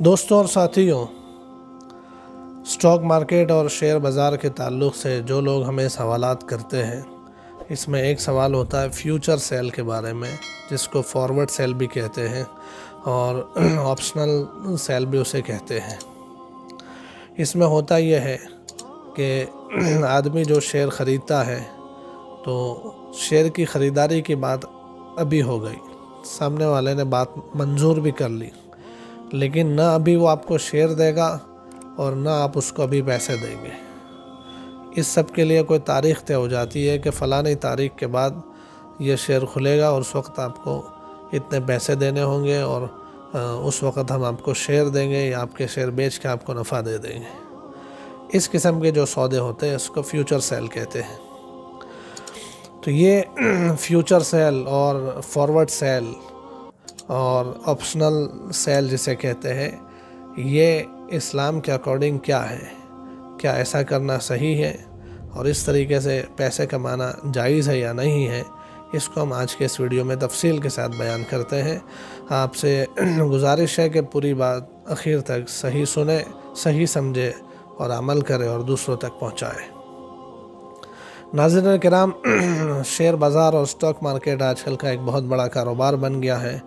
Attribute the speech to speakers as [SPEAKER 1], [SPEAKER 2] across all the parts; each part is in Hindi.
[SPEAKER 1] दोस्तों और साथियों, स्टॉक मार्केट और शेयर बाज़ार के ताल्लुक़ से जो लोग हमें सवालात करते हैं, इसमें एक सवाल होता है फ्यूचर सेल के बारे में, जिसको फॉरवर्ड सेल भी कहते हैं और ऑप्शनल सेल भी उसे कहते हैं। इसमें होता यह है कि आदमी जो शेयर ख़रीदता है तो शेयर की ख़रीदारी की बात अभी हो गई, सामने वाले ने बात मंजूर भी कर ली, लेकिन ना अभी वो आपको शेयर देगा और ना आप उसको अभी पैसे देंगे। इस सब के लिए कोई तारीख़ तय हो जाती है कि फ़लानी तारीख़ के बाद ये शेयर खुलेगा और उस वक्त आपको इतने पैसे देने होंगे और उस वक्त हम आपको शेयर देंगे या आपके शेयर बेच के आपको नफ़ा दे देंगे। इस किस्म के जो सौदे होते हैं उसको फ्यूचर सेल कहते हैं। तो ये फ्यूचर सेल और फॉरवर्ड सेल और ऑप्शनल सेल जिसे कहते हैं, ये इस्लाम के अकॉर्डिंग क्या है, क्या ऐसा करना सही है और इस तरीके से पैसे कमाना जायज़ है या नहीं है, इसको हम आज के इस वीडियो में तफसील के साथ बयान करते हैं। आपसे गुजारिश है कि पूरी बात आखिर तक सही सुने, सही समझे और अमल करें और दूसरों तक पहुँचाए। नाज़रीन किराम, शेयर बाज़ार और स्टॉक मार्केट आजकल का एक बहुत बड़ा कारोबार बन गया है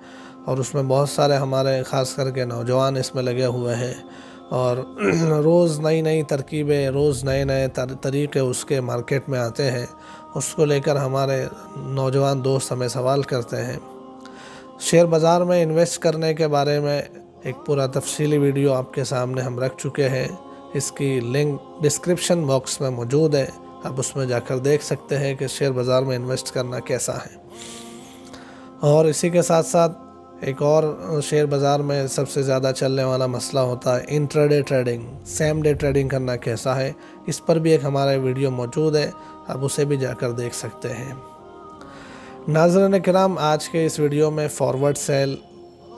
[SPEAKER 1] और उसमें बहुत सारे हमारे ख़ास करके नौजवान इसमें लगे हुए हैं और रोज़ नई नई तरकीबें, रोज़ नए नए तरीक़े उसके मार्केट में आते हैं। उसको लेकर हमारे नौजवान दोस्त हमें सवाल करते हैं। शेयर बाज़ार में इन्वेस्ट करने के बारे में एक पूरा तफसीली वीडियो आपके सामने हम रख चुके हैं। इसकी लिंक डिस्क्रिप्शन बॉक्स में मौजूद है, आप उसमें जाकर देख सकते हैं कि शेयर बाज़ार में इन्वेस्ट करना कैसा है। और इसी के साथ साथ एक और शेयर बाज़ार में सबसे ज़्यादा चलने वाला मसला होता है intraday trading, same day trading करना कैसा है। इस पर भी एक हमारा वीडियो मौजूद है, आप उसे भी जाकर देख सकते हैं। नाज़रीन किराम, आज के इस वीडियो में फॉरवर्ड सेल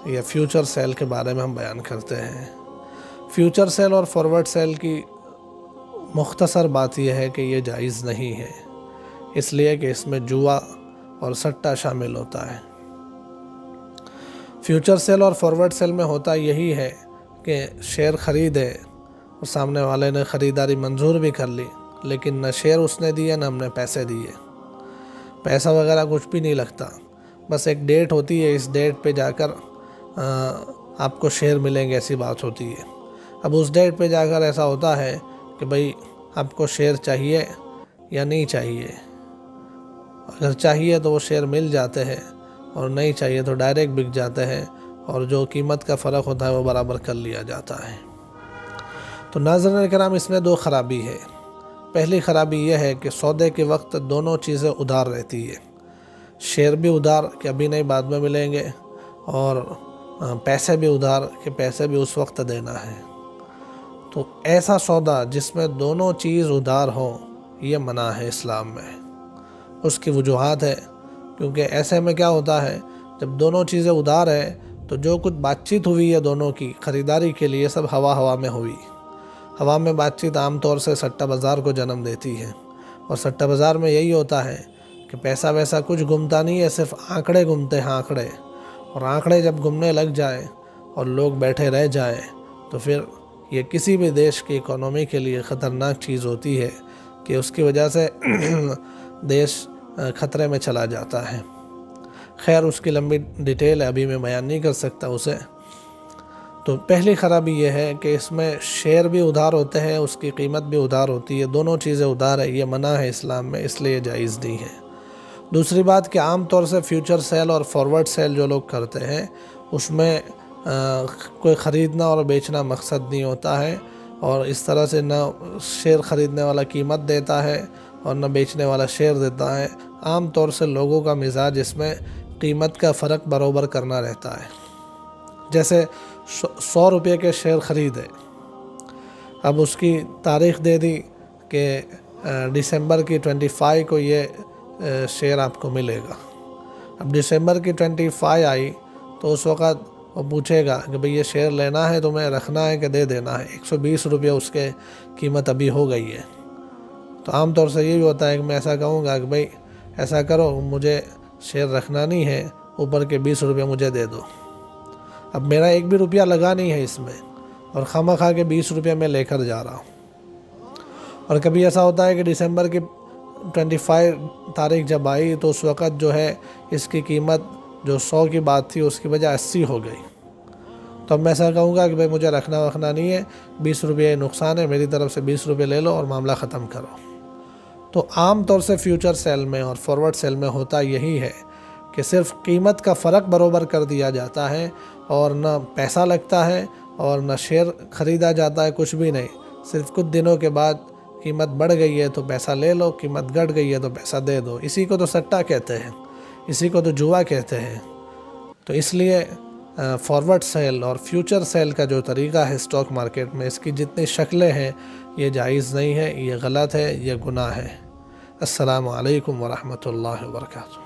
[SPEAKER 1] या फ्यूचर सेल के बारे में हम बयान करते हैं। फ्यूचर सेल और फॉरवर्ड सेल की मुख्तसर बात यह है कि ये जायज़ नहीं है, इसलिए कि इसमें जुआ और सट्टा शामिल होता है। फ्यूचर सेल और फॉरवर्ड सेल में होता यही है कि शेयर ख़रीदे और सामने वाले ने ख़रीदारी मंजूर भी कर ली, लेकिन न शेयर उसने दिए न हमने पैसे दिए। पैसा वगैरह कुछ भी नहीं लगता, बस एक डेट होती है, इस डेट पे जाकर आपको शेयर मिलेंगे, ऐसी बात होती है। अब उस डेट पे जाकर ऐसा होता है कि भाई आपको शेयर चाहिए या नहीं चाहिए। अगर चाहिए तो वो शेयर मिल जाते हैं और नहीं चाहिए तो डायरेक्ट बिक जाते हैं और जो कीमत का फ़र्क होता है वो बराबर कर लिया जाता है। तो नाज़रीन किराम, इसमें दो ख़राबी है। पहली ख़राबी यह है कि सौदे के वक्त दोनों चीज़ें उधार रहती है, शेयर भी उधार कि अभी नहीं बाद में मिलेंगे, और पैसे भी उधार कि पैसे भी उस वक्त देना है। तो ऐसा सौदा जिसमें दोनों चीज़ उधार हो, ये मना है इस्लाम में। उसकी वजूहात है, क्योंकि ऐसे में क्या होता है, जब दोनों चीज़ें उधार है तो जो कुछ बातचीत हुई है दोनों की ख़रीदारी के लिए, सब हवा में हुई। हवा में बातचीत आम तौर से सट्टा बाज़ार को जन्म देती है और सट्टा बाज़ार में यही होता है कि पैसा वैसा कुछ घूमता नहीं है, सिर्फ आंकड़े घूमते हैं, आंकड़े। और आंकड़े जब घूमने लग जाए और लोग बैठे रह जाए तो फिर ये किसी भी देश की इकोनॉमी के लिए ख़तरनाक चीज़ होती है कि उसकी वजह से देश ख़तरे में चला जाता है। खैर, उसकी लंबी डिटेल है, अभी मैं बयान नहीं कर सकता उसे। तो पहली ख़राबी यह है कि इसमें शेयर भी उधार होते हैं, उसकी कीमत भी उधार होती है, दोनों चीज़ें उधार है, ये मना है इस्लाम में, इसलिए जायज़ नहीं है। दूसरी बात कि आम तौर से फ्यूचर सेल और फॉरवर्ड सेल जो लोग करते हैं उसमें कोई ख़रीदना और बेचना मकसद नहीं होता है, और इस तरह से न शेयर ख़रीदने वाला कीमत देता है और न बेचने वाला शेयर देता है। आम तौर से लोगों का मिजाज इसमें कीमत का फ़र्क बराबर करना रहता है। जैसे 100 रुपये के शेयर ख़रीदे, अब उसकी तारीख़ दे दी कि दिसंबर की 25 को ये शेयर आपको मिलेगा। अब दिसंबर की 25 आई तो उस वक़्त वो पूछेगा कि भाई ये शेयर लेना है, तुम्हें रखना है कि दे देना है। 120 रुपये उसके कीमत अभी हो गई है। तो आम तौर से ये भी होता है कि मैं ऐसा कहूँगा कि भाई ऐसा करो, मुझे शेयर रखना नहीं है, ऊपर के 20 रुपये मुझे दे दो। अब मेरा 1 भी रुपया लगा नहीं है इसमें और खामा के 20 रुपये में लेकर जा रहा हूँ। और कभी ऐसा होता है कि दिसंबर की 25 तारीख जब आई तो उस वक़्त जो है इसकी कीमत जो 100 की बात थी उसकी वजह 80 हो गई। तो अब मैं ऐसा कहूँगा कि भाई मुझे रखना नहीं है, 20 रुपये नुकसान है, मेरी तरफ से 20 रुपये ले लो और मामला ख़त्म करो। तो आम तौर से फ्यूचर सेल में और फॉरवर्ड सेल में होता यही है कि सिर्फ कीमत का फ़र्क बरोबर कर दिया जाता है और न पैसा लगता है और न शेयर ख़रीदा जाता है, कुछ भी नहीं। सिर्फ कुछ दिनों के बाद कीमत बढ़ गई है तो पैसा ले लो, कीमत घट गई है तो पैसा दे दो। इसी को तो सट्टा कहते हैं, इसी को तो जुआ कहते हैं। तो इसलिए फॉरवर्ड सेल और फ्यूचर सेल का जो तरीक़ा है स्टॉक मार्केट में, इसकी जितनी शक्लें हैं ये जायज़ नहीं है, ये गलत है, ये गुनाह है। अस्सलामु अलैकुम वरहमतुल्लाहि वबरकातुहू।